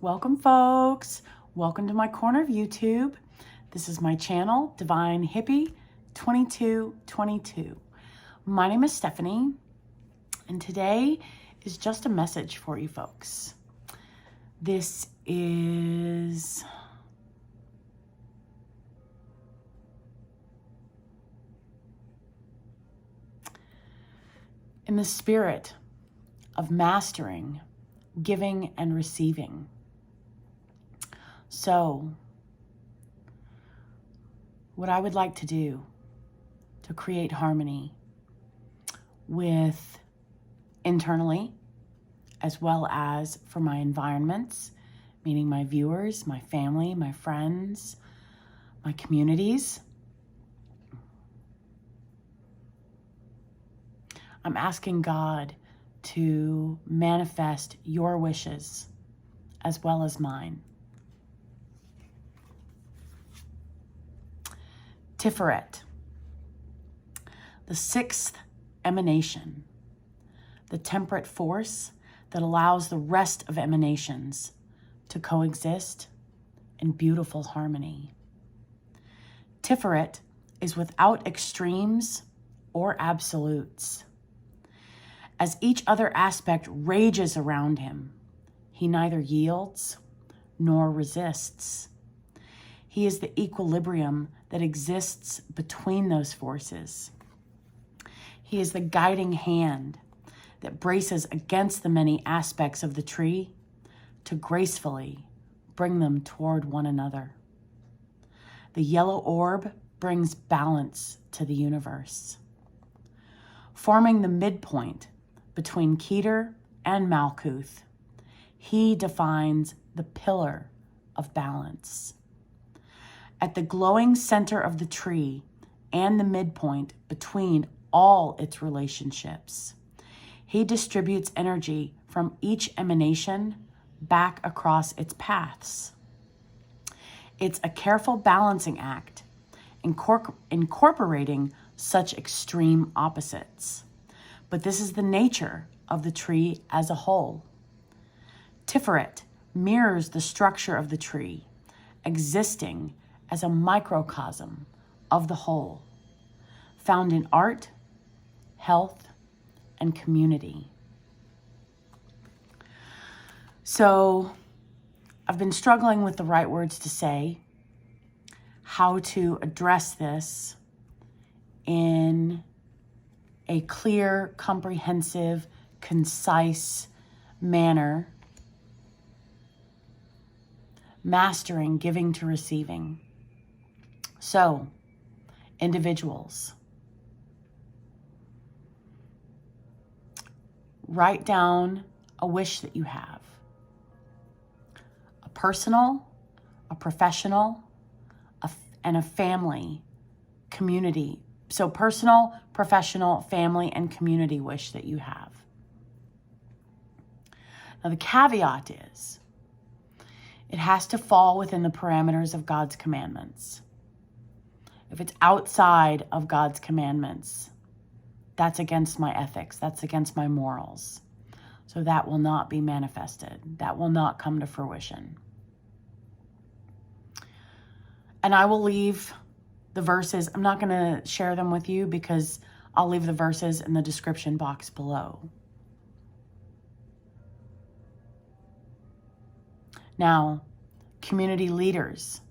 Welcome, folks. Welcome to my corner of YouTube. This is my channel, Divine Hippie 2222. My name is Stephanie, and today is just a message for you folks. This is in the spirit of mastering, giving, and receiving. So, what I would like to do to create harmony with internally, as well as for my environments, meaning my viewers, my family, my friends, my communities. I'm asking God to manifest your wishes as well as mine. Tiferet, the sixth emanation, the temperate force that allows the rest of emanations to coexist in beautiful harmony. Tiferet is without extremes or absolutes. As each other aspect rages around him, he neither yields nor resists. He is the equilibrium that exists between those forces. He is the guiding hand that braces against the many aspects of the tree to gracefully bring them toward one another. The yellow orb brings balance to the universe. Forming the midpoint between Keter and Malkuth, he defines the pillar of balance. At the glowing center of the tree and the midpoint between all its relationships, he distributes energy from each emanation back across its paths. It's a careful balancing act, incorporating such extreme opposites. But this is the nature of the tree as a whole. Tiferet mirrors the structure of the tree, existing as a microcosm of the whole, found in art, health, and community. So I've been struggling with the right words to say, how to address this in a clear, comprehensive, concise manner, mastering giving to receiving. So, individuals, write down a wish that you have. A personal, a professional, and a family, community. So personal, professional, family, and community wish that you have. Now the caveat is, it has to fall within the parameters of God's commandments. If it's outside of God's commandments, that's against my ethics, that's against my morals. So that will not be manifested. That will not come to fruition. And I will leave the verses. I'm not going to share them with you because I'll leave the verses in the description box below. Now, community leaders,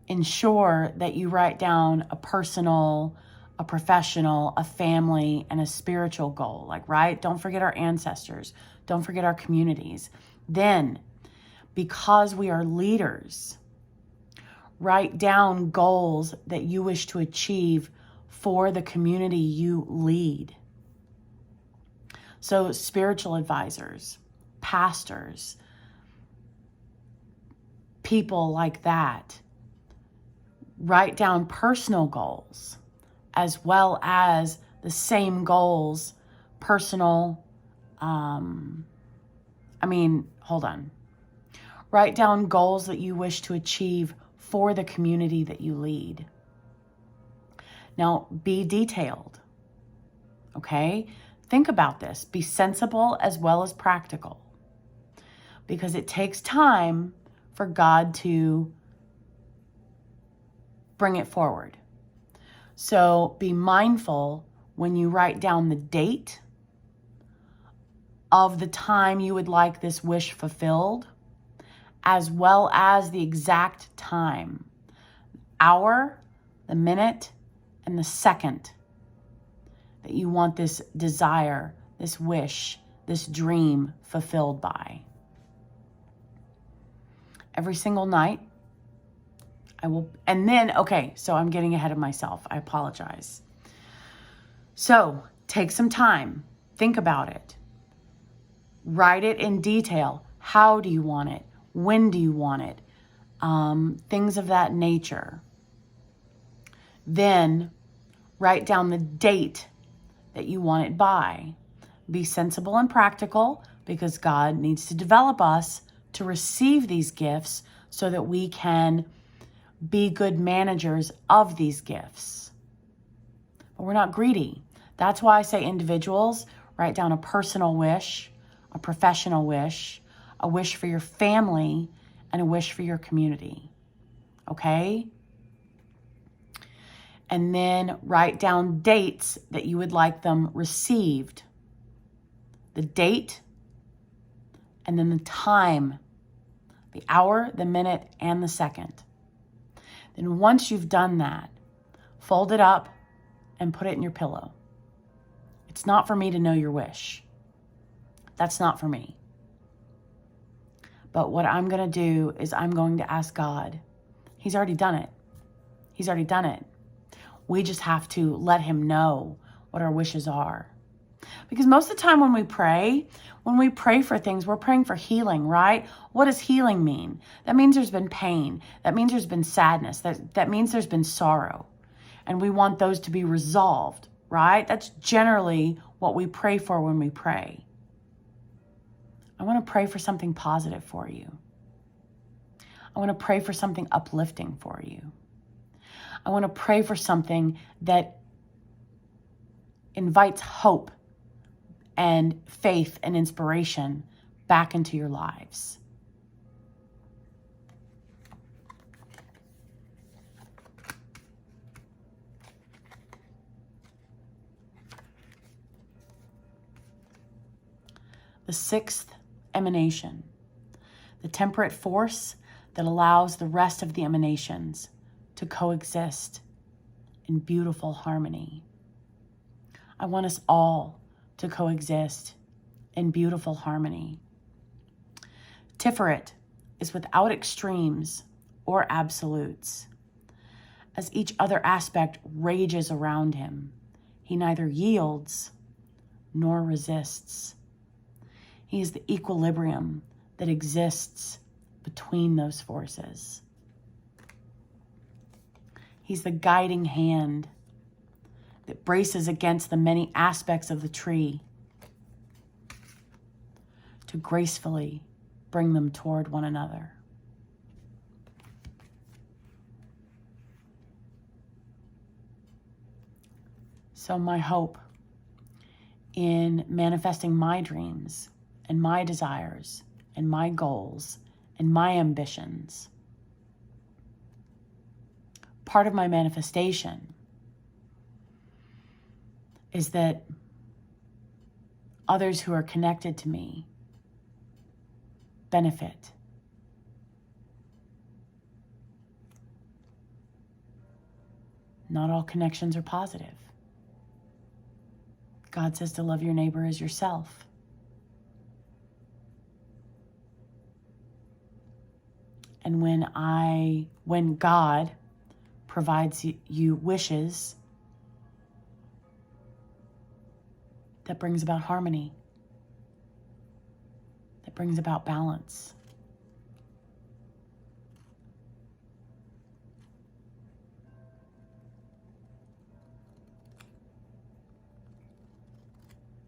ensure that you write down a personal, a professional, a family, and a spiritual goal. Right? Don't forget our ancestors. Don't forget our communities. Then, because we are leaders, write down goals that you wish to achieve for the community you lead. So spiritual advisors, pastors, people like that. Write down personal goals as well as the same goals, personal, Write down goals that you wish to achieve for the community that you lead. Now, be detailed, okay? Think about this. Be sensible as well as practical, because it takes time for God to bring it forward. So be mindful when you write down the date of the time you would like this wish fulfilled, as well as the exact time, hour, the minute, and the second that you want this desire, this wish, this dream fulfilled by. Every single night, I will, and then, okay, so I'm getting ahead of myself. I apologize. So take some time, think about it, write it in detail. How do you want it? When do you want it? Things of that nature. Then write down the date that you want it by. Be sensible and practical, because God needs to develop us to receive these gifts so that we can be good managers of these gifts. But we're not greedy. That's why I say individuals, write down a personal wish, a professional wish, a wish for your family, and a wish for your community. Okay? And then write down dates that you would like them received. The date, and then the time, the hour, the minute, and the second. Then once you've done that, fold it up and put it in your pillow. It's not for me to know your wish. That's not for me. But what I'm going to do is I'm going to ask God. He's already done it. He's already done it. We just have to let him know what our wishes are. Because most of the time when we pray for things, we're praying for healing, right? What does healing mean? That means there's been pain. That means there's been sadness. That means there's been sorrow. And we want those to be resolved, right? That's generally what we pray for when we pray. I want to pray for something positive for you. I want to pray for something uplifting for you. I want to pray for something that invites hope and faith and inspiration back into your lives. The sixth emanation, the temperate force that allows the rest of the emanations to coexist in beautiful harmony. I want us all to coexist in beautiful harmony. Tiferet is without extremes or absolutes. As each other aspect rages around him, he neither yields nor resists. He is the equilibrium that exists between those forces. He's the guiding hand that braces against the many aspects of the tree to gracefully bring them toward one another. So my hope in manifesting my dreams and my desires and my goals and my ambitions, part of my manifestation is that others who are connected to me benefit. Not all connections are positive. God says to love your neighbor as yourself. And when God provides you wishes, that brings about harmony, that brings about balance.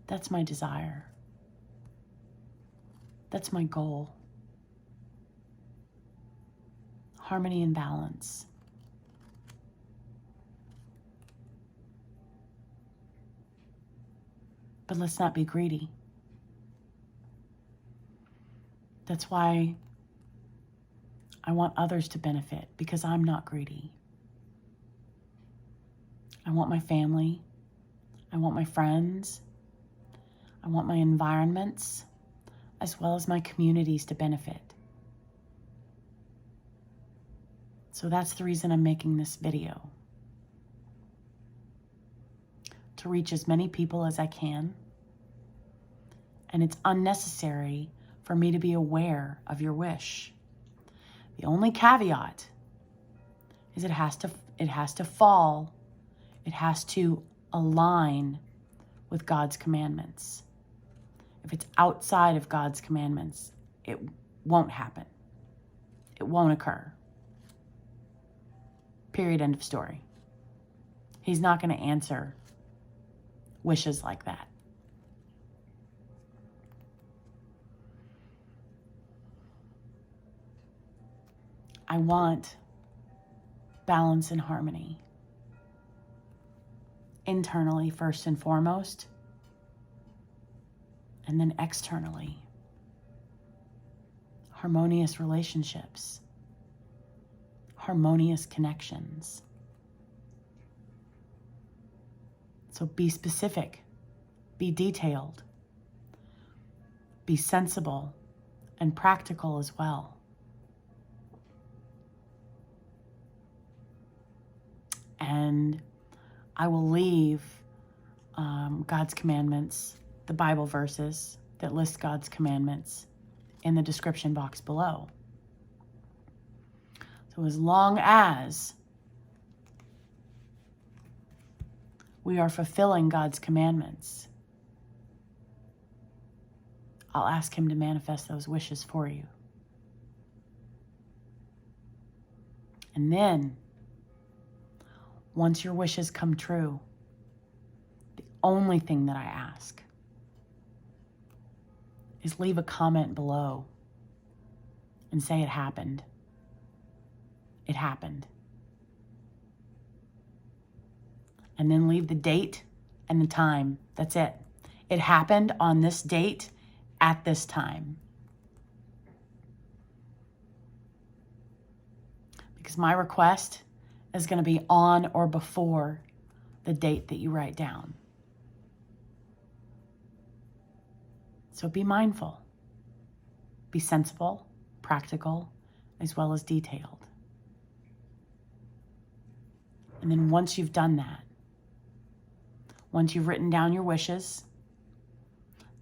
That's my desire. That's my goal. Harmony and balance. But let's not be greedy. That's why I want others to benefit, because I'm not greedy. I want my family. I want my friends. I want my environments, as well as my communities, to benefit. So that's the reason I'm making this video. To reach as many people as I can. And it's unnecessary for me to be aware of your wish. The only caveat is it has to fall, it has to align with God's commandments. If it's outside of God's commandments, it won't happen. It won't occur. Period, end of story. He's not going to answer wishes like that. I want balance and harmony. Internally, first and foremost, and then externally. Harmonious relationships. Harmonious connections. So be specific, be detailed, be sensible and practical as well. And I will leave God's commandments, the Bible verses that list God's commandments, in the description box below. So as long as we are fulfilling God's commandments, I'll ask Him to manifest those wishes for you. And then, once your wishes come true, the only thing that I ask is leave a comment below and say it happened. It happened. And then leave the date and the time. That's it. It happened on this date at this time. Because my request is going to be on or before the date that you write down. So be mindful. Be sensible, practical, as well as detailed. And then once you've done that, once you've written down your wishes,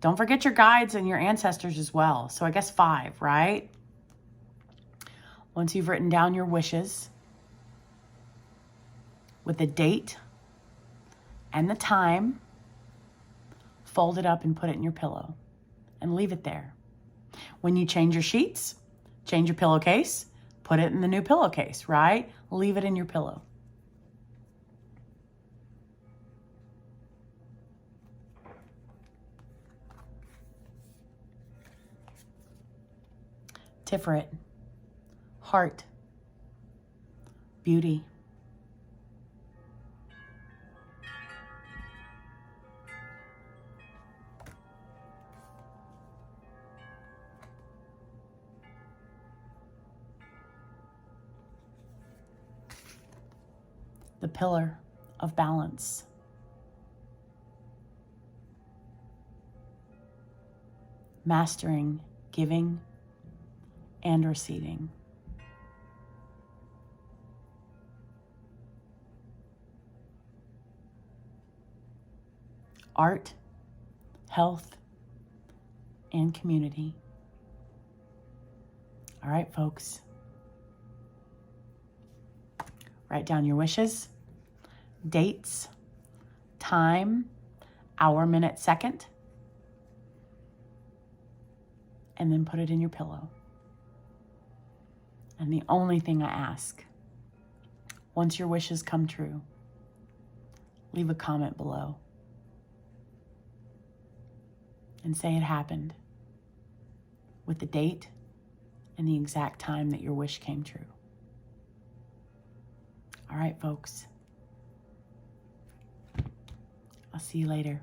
don't forget your guides and your ancestors as well. So I guess 5, right? Once you've written down your wishes with the date and the time, fold it up and put it in your pillow and leave it there. When you change your sheets, change your pillowcase, put it in the new pillowcase, right? Leave it in your pillow. Tiferet, heart, beauty. The pillar of balance. Mastering giving and receiving. Art, health, and community. All right, folks. Write down your wishes, dates, time, hour, minute, second, and then put it in your pillow. And the only thing I ask, once your wishes come true, leave a comment below and say it happened with the date and the exact time that your wish came true. All right, folks. I'll see you later.